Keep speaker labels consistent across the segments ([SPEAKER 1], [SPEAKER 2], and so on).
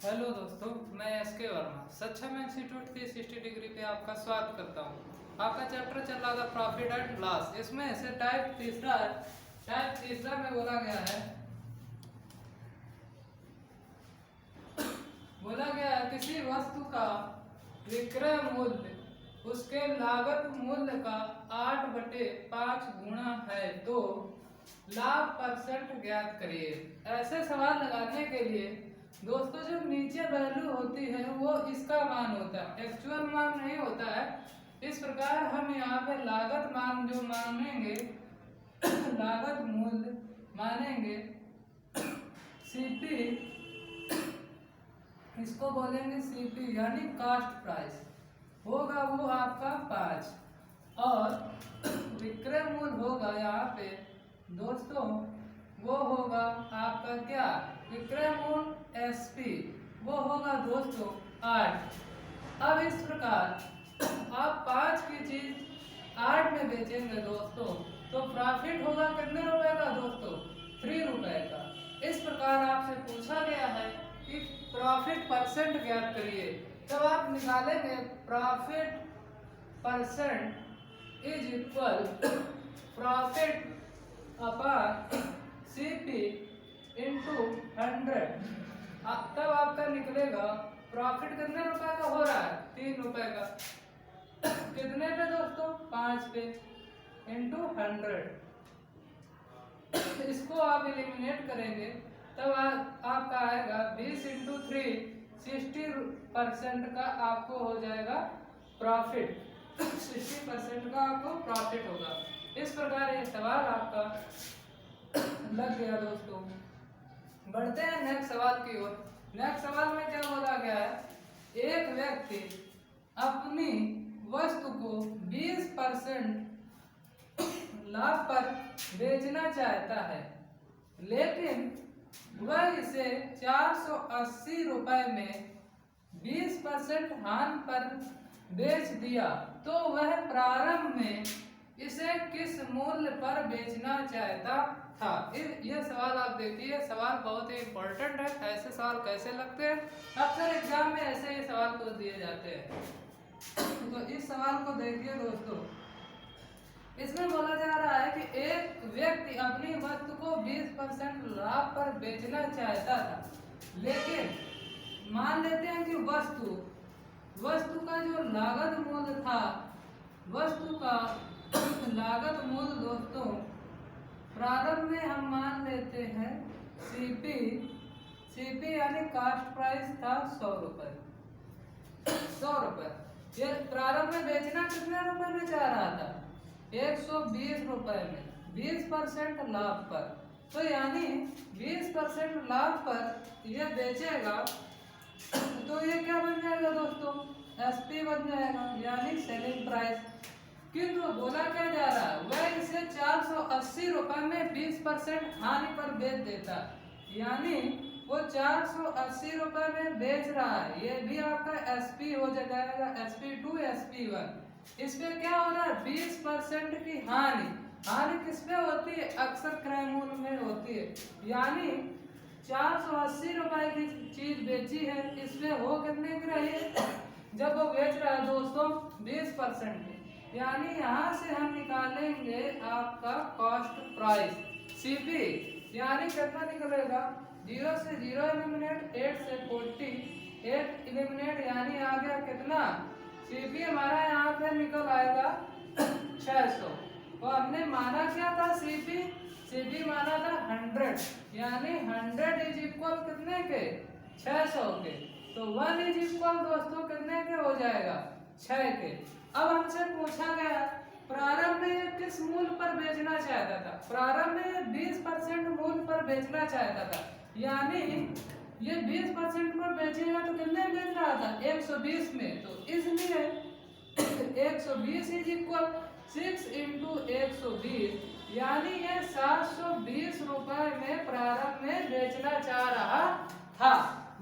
[SPEAKER 1] Hello दोस्तों, मैं SK. Verma सक्षम इंस्टीट्यूट 360 डिग्री पे आपका स्वागत करता हूँ। आपका चैप्टर चल रहा था प्रॉफिट एंड लॉस। इसमें से टाइप तीसरा में बोला गया है किसी वस्तु का विक्रय मूल्य उसके लागत मूल्य का 8/5 गुणा है तो लाभ परसेंट ज्ञात करिए। ऐसे सवाल लगाने के लिए दोस्तों जो नीचे वैल्यू होती है वो इसका मान होता है, एक्चुअल मान नहीं होता है। इस प्रकार हम यहाँ पे लागत मान जो मानेंगे लागत मूल्य मानेंगे सीपी, इसको बोलेंगे सीपी यानी कास्ट प्राइस होगा वो आपका 5 और विक्रय मूल्य होगा यहाँ पे दोस्तों वो होगा आपका क्या विक्रय मूल्य एसपी वो होगा दोस्तों 8। अब इस प्रकार आप 5 की चीज 8 में बेचेंगे दोस्तों तो प्रॉफिट होगा कितने रुपए का दोस्तों 3 रुपए का। इस प्रकार आपसे पूछा गया है कि प्रॉफिट परसेंट ज्ञात करिए, तब आप निकालेंगे profit percent is equal profit upon CP into 100। तब आपका निकलेगा प्रॉफिट कितने रुपए का हो रहा है 3 रुपए का, कितने पे दोस्तों 5 पे इंटू 100। इसको आप एलिमिनेट करेंगे तब आपका आएगा 20 इंटू 3 60% का आपको हो जाएगा प्रॉफिट, 60% का आपको प्रॉफिट होगा। इस प्रकार ये सवाल आपका लग गया दोस्तों। बढ़ते हैं नेक्स्ट सवाल की ओर। नेक्स्ट सवाल में क्या बोला गया है, एक व्यक्ति अपनी वस्तु को 20% लाभ पर बेचना चाहता है, लेकिन वह इसे 480 रुपए में 20% हानि पर बेच दिया, तो वह प्रारंभ में इसे किस मूल्य पर बेचना चाहता था। ये सवाल आप देखिए, सवाल बहुत ही इम्पोर्टेंट है। ऐसे सवाल कैसे लगते हैं, अक्सर एग्जाम में ऐसे ही सवाल को दिए जाते हैं। तो इस सवाल को देखिए दोस्तों, इसमें बोला जा रहा है कि एक व्यक्ति अपनी वस्तु को 20% लाभ पर बेचना चाहता था, लेकिन मान लेते हैं कि वस्तु का जो लागत मूल्य था, वस्तु का लागत मूल्य दोस्तों प्रारंभ में हम मान लेते हैं सीपी यानी कास्ट प्राइस था 100 रुपए। ये प्रारंभ में बेचना कितने रुपए में चाह रहा था 120 रुपए में 20% लाभ पर, तो यानी 20% लाभ पर ये बेचेगा तो ये क्या बन जाएगा दोस्तों एसपी बन जाएगा यानी सेलिंग प्राइस। किंतु बोला क्या जा रहा है, वह इसे 480 रुपए में 20% हानि पर बेच देता, यानी वो 480 रुपए में बेच रहा है। ये भी आपका एसपी हो जाएगा, SP2 SP1। इसमें क्या हो रहा है 20% की हानि किस पे होती है, अक्सर क्रय मूल्य में होती है। यानी 480 रुपए की चीज बेची है, इसमें हो कितने की रही है जब वो बेच रहा है दोस्तों 20% की, यानी यहाँ से हम निकालेंगे आपका कॉस्ट प्राइस सीपी, यानी कितना निकलेगा 0 से 0 एलिमिनेट, 8 से 40, 8 एलिमिनेट यानी आ गया कितना सीपी हमारा यहाँ पे निकल आएगा 600। और हमने माना क्या था सीपी माना था 100, यानी 100 इज इक्वल कितने के 600 के, तो 1 इज इक्वल दोस्तों कितने के हो जाएगा 6 के। अब हमसे पूछा गया प्रारंभ में किस मूल्य पर बेचना चाहता था, प्रारंभ में 20% मूल्य पर बेचना चाहता था, यानी ये 20% पर बेचेगा तो कितने बेच रहा था 120 में, तो इसलिए 120 इज इक्वल 6 इंटू 120, यानी ये 720 रुपए में प्रारंभ में बेचना चाह रहा था।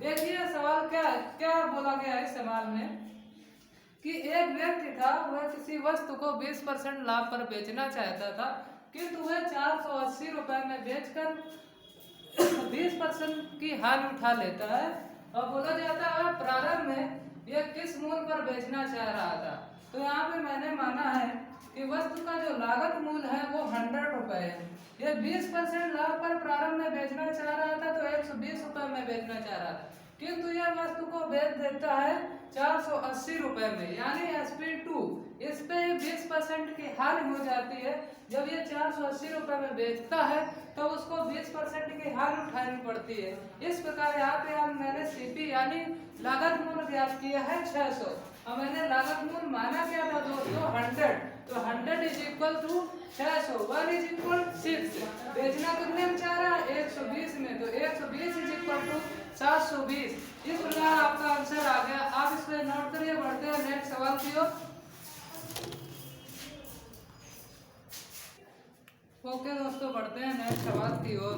[SPEAKER 1] देखिए सवाल क्या बोला गया है सवाल में कि एक व्यक्ति था, वह किसी वस्तु को 20% लाभ पर बेचना चाहता था, किंतु वह 480 रुपए में बेचकर 20% की हानि उठा लेता है, और बोला जाता है प्रारंभ में यह किस मूल्य पर बेचना चाह रहा था। तो यहाँ पे मैंने माना है कि वस्तु का जो लागत मूल्य है वो 100 रुपए है। यह 20% लाभ पर प्रारंभ में बेचना चाह रहा था तो 120 रुपए में बेचना चाह रहा था, किंतु यह वस्तु को बेच देता है 480 रुपए में, यानी SP2। इस पे 20% की हानि हो जाती है। जब ये 480 रुपए में बेचता है तो उसको 20% की हानि उठानी पड़ती है। इस प्रकार यहाँ पे हम मैंने सीपी यानी लागत मूल्य ज्ञात किया है 600 और मैंने लागत मूल्य माना क्या था दोस्तों 100। तो 100 is equal to 600, 1 is equal 6। बेचना कितने में चाह रहा है 120 में, तो 120 इज इक्वल टू 720। इस प्रकार आपका आंसर आ गया। आप इसमें नोट करिए। बढ़ते हैं नेक्स्ट सवाल की ओर। ओके दोस्तों, बढ़ते हैं नेक्स्ट सवाल की ओर।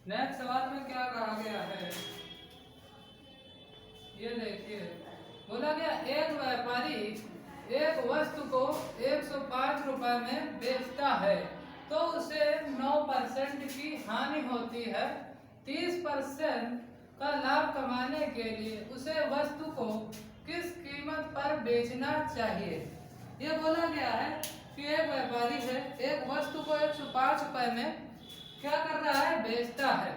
[SPEAKER 1] नेक्स्ट सवाल में क्या कहा गया है ये देखिए। बोला गया एक व्यापारी एक वस्तु को 105 रुपए में बेचता है तो उसे 9% की हानि होती है। 30% का लाभ कमाने के लिए उसे वस्तु को किस कीमत पर बेचना चाहिए। ये बोला गया है कि एक व्यापारी है एक वस्तु को 105 रुपए में क्या कर रहा है बेचता है,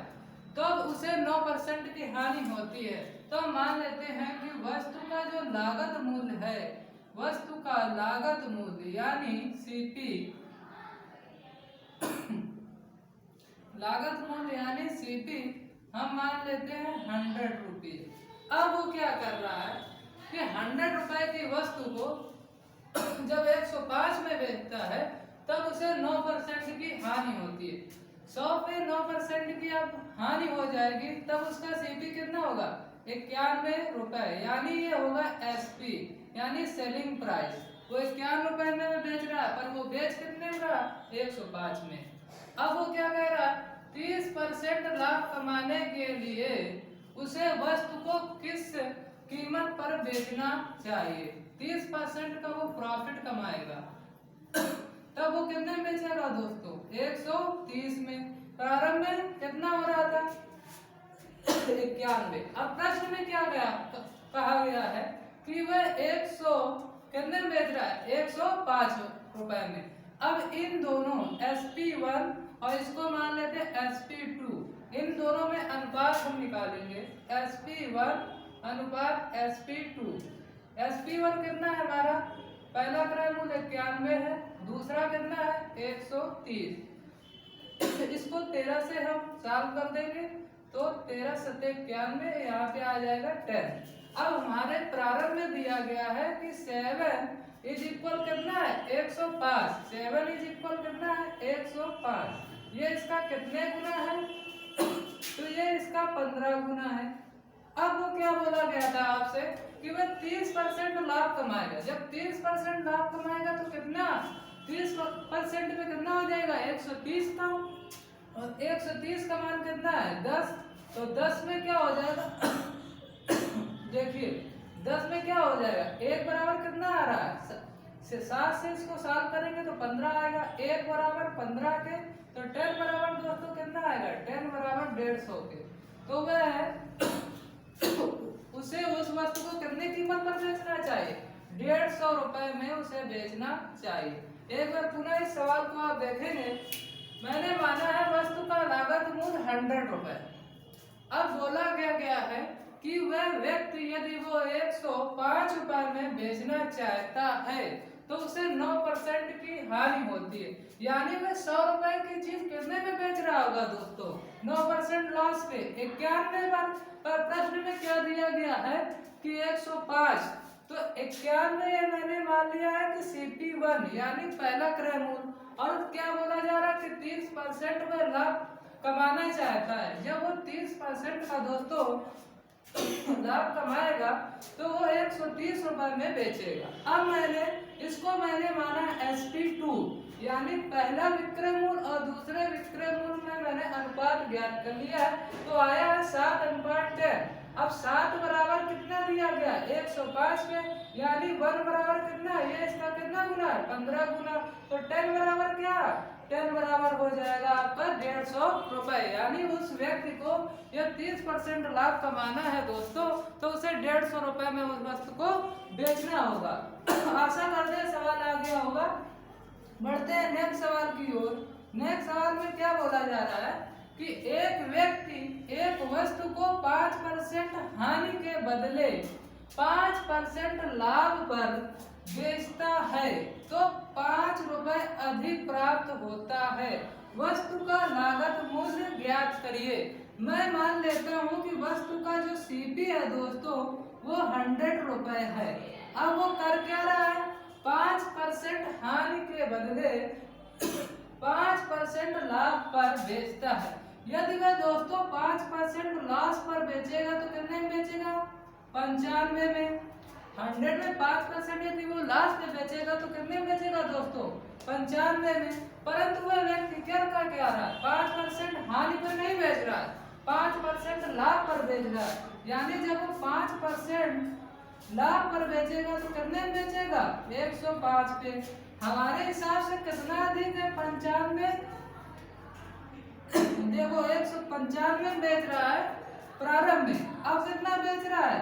[SPEAKER 1] तो उसे 9% की हानि होती है। तो मान लेते हैं कि वस्तु का जो लागत मूल्य है, वस्तु का लागत मूल्य यानी सीपी, लागत मूल्य यानी सीपी हम मान लेते हैं 100 रुपये। अब वो क्या कर रहा है कि 100 रुपए की वस्तु को जब 105 में बेचता है तब उसे 9% की हानि होती है। 100 पे 9% की अब हानि हो जाएगी तब उसका सीपी कितना होगा 91 रुपए, यानी ये होगा एसपी यानी सेलिंग प्राइस। वो 91 रुपए में बेच रहा है पर वो बेच कितने में रहा 105 में। अब वो क्या कह रहा है 30% लाभ कमाने के लिए उसे वस्तु को किस कीमत पर बेचना चाहिए। 30% का वो प्रॉफिट कमाएगा तब वो कितने में बेचेगा दोस्तों 130 में। प्रारंभ में कितना हो रहा था 91। अब प्रश्न में क्या कहा गया है कि वह 100 कितने में बेच रहा है 105 रुपए में। अब इन दोनों SP1 और इसको मान लेते हैं SP2, इन दोनों में अनुपात हम निकालेंगे SP1 अनुपात SP2। SP1 कितना है हमारा पहला क्रय मूल्य 91 है, दूसरा कितना है 130। इसको 13 से हम सॉल्व कर देंगे तो 13 सत्ते 91, यहाँ पे आ जाएगा 10। अब हमारे प्रारंभ में दिया गया है कि 7 इज इक्वल कितना है 105। 7 इज इक्वल कितना है 105। ये इसका कितने गुना है तो ये इसका 15 गुना है। अब वो क्या बोला गया था आपसे कि वह 30% लाभ कमाएगा। जब 30% लाभ कमाएगा तो कितना 30% पे कितना हो जाएगा 130 का, और 130 का मान कितना है 10, तो 10 में क्या हो जाएगा देखिए 10 में क्या हो जाएगा 1 बराबर कितना आ रहा है 7 से इसको सॉल्व करेंगे तो 15 आएगा। 1 बराबर 15 के तो 10 बराबर दोस्तों कितना आएगा 10 बराबर 150 के। तो वह उसे उस वस्तु को कितनी कीमत पर बेचना चाहिए 150 रुपए में उसे बेचना चाहिए। एक बार पुनः इस सवाल को आप देखेंगे। मैंने माना है वस्तु का लागत मूल्य 100 रुपए। अब बोला गया है कि वह व्यक्ति यदि वो 105 रुपए में बेचना चाहता है तो उसे 9% की हानि होती है, यानी वह 100 रुपए की चीज कितने में बेच रहा होगा दोस्तों 9% लॉस पे 91 पर प्रश्न में क्या दिया गया है कि 105, तो 91 मैंने मान लिया है कि CP1 यानी पहला क्रय मूल्य, और क्या बोला जा रहा है कि 30% में लाभ कमाना चाहता है। जब वो 30% का दोस्तों लाभ कमाएगा तो वो 130 रुपए में बेचेगा। अब मैंने माना SP2 यानी पहला विक्रय मूल्य और दूसरे विक्रय मूल्य में मैंने अनुपात ज्ञात कर लिया है तो आया है 7:10। अब 7 बराबर कितना दिया गया 105 के, यानी 1 बराबर कितना ये इसका कितना गुना है 15 गुना, तो 10 बराबर क्या 10 बराबर हो जाएगा आपका 150 रुपए। यानी उस व्यक्ति को ये 30% लाभ कमाना है दोस्तों, तो उसे 150 रुपए में उस वस्तु को बेचना होगा। आशा करते हैं सवाल आ गया होगा। बढ़ते हैं नेक्स्ट सवाल की ओर। नेक्स्ट सवाल में क्या बोला जा रहा है कि एक व्यक्ति एक वस्तु को 5% हानि के बदले 5% लाभ पर बेचता है तो 5 रुपए अधिक प्राप्त होता है। वस्तु का लागत मूल्य ज्ञात करिए। मैं मान लेता हूँ कि वस्तु का जो सीपी है दोस्तों वो 100 रुपए है। अब वो कर क्या रहा है, 5% हानि के बदले 5% लाभ पर बेचता है। यदि वह दोस्तों 5% लॉस पर बेचेगा तो कितने में बेचेगा, 95 में। 100 में 5% यदि वो लॉस पे बेचेगा तो कितने में बेचेगा दोस्तों, 95 में। परंतु वह व्यक्ति क्या रहा है, 5% हानि पर नहीं बेच रहा है, 5% लाभ पर बेच रहा है। यानी जब वो 5% लाभ पर बेचेगा तो कितने में बेचेगा, 105 पे। हमारे हिसाब से कितना अधिक है, 95। देखो 195 बेच रहा है प्रारंभ में, अब कितना बेच रहा है,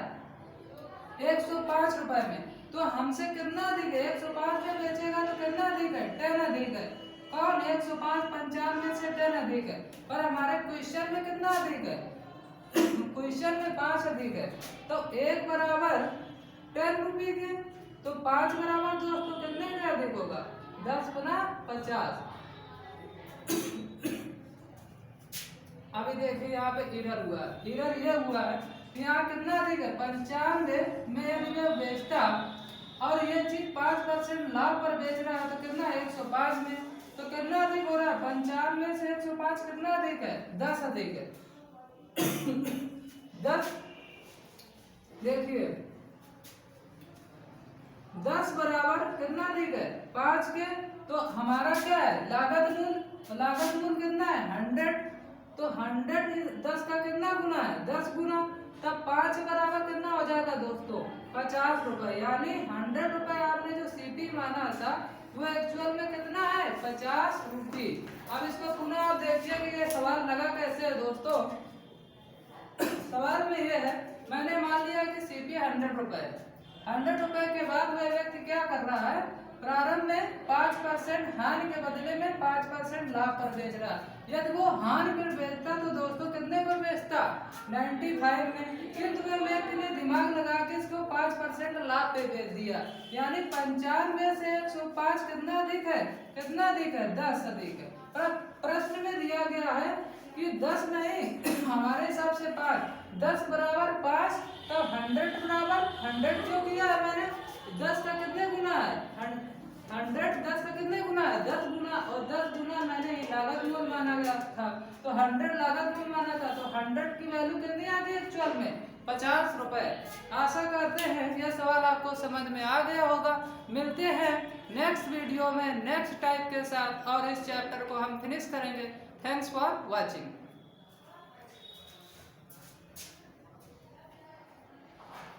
[SPEAKER 1] 105 रुपए में। तो हमसे कितना अधिक है, 105 में बेचेगा तो कितना अधिक है, 10 अधिक है। कौन, 105 95 से 10 अधिक है। पर हमारे क्वेश्चन में कितना अधिक है, क्वेश्चन में 5 अधिक है। तो 1 बराबर 10 रुपये के, तो 5 बराबर दोस्तों कितने के अधिक होगा, 10 गुना 50। अभी देखिए यहाँ पे एरर हुआ है। एरर ये हुआ है कि यहाँ कितना अधिक है, 95 में यदि मैं बेचता और ये चीज 5% लाभ पर बेच रहा है तो कितना, 105 में। तो कितना अधिक हो रहा है, 95 से 105 कितना अधिक है, 10 अधिक है। 10 देखिए 10 बराबर कितना अधिक है, 5 के। तो हमारा क्या है, लागत मूल्य। तो लागत मूल्य कितना है, 100। तो 100 10 का कितना गुना है, 10 गुना। तब 5 बराबर कितना हो जाएगा दोस्तों, 50 रुपए। यानी 100 रुपए आपने जो सीपी माना था वो एक्चुअल में कितना है, 50 रुपये। अब इसको पुनः आप देखिए कि ये सवाल लगा कैसे है दोस्तों। सवाल में ये है, मैंने मान लिया कि सीपी 100 रुपए है। 100 रुपए के बाद वह व्यक्ति क्या कर रहा है, प्रारंभ में 5% हानि के बदले में 5% लाभ पर बेच रहा है। यदि वो हानि पर बेचता तो दोस्तों कितने पर बेचता, 95 में। किंतु वह व्यक्ति ने दिमाग लगा के इसको 5% लाभ पे बेच दिया। यानी 95 से 105 कितना अधिक है, कितना अधिक है, 10 अधिक है। पर प्रश्न में दिया गया है कि 10 नहीं, हमारे हिसाब से 5, 10 बराबर 5। तो 100 बराबर 100 क्यों किया है मैंने, 10 का कितने गुना है, 100 10 का कितने गुना है, 10 गुना। और 10 गुना मैंने लागत मूल्य माना गया था, तो 100 लागत मूल्य माना था। तो 100 की वैल्यू कितनी आ गई एक्चुअल में, 50 रुपए। आशा करते हैं यह सवाल आपको समझ में आ गया होगा। मिलते हैं नेक्स्ट वीडियो में नेक्स्ट टाइप के साथ और इस चैप्टर को हम फिनिश करेंगे। Thanks for watching.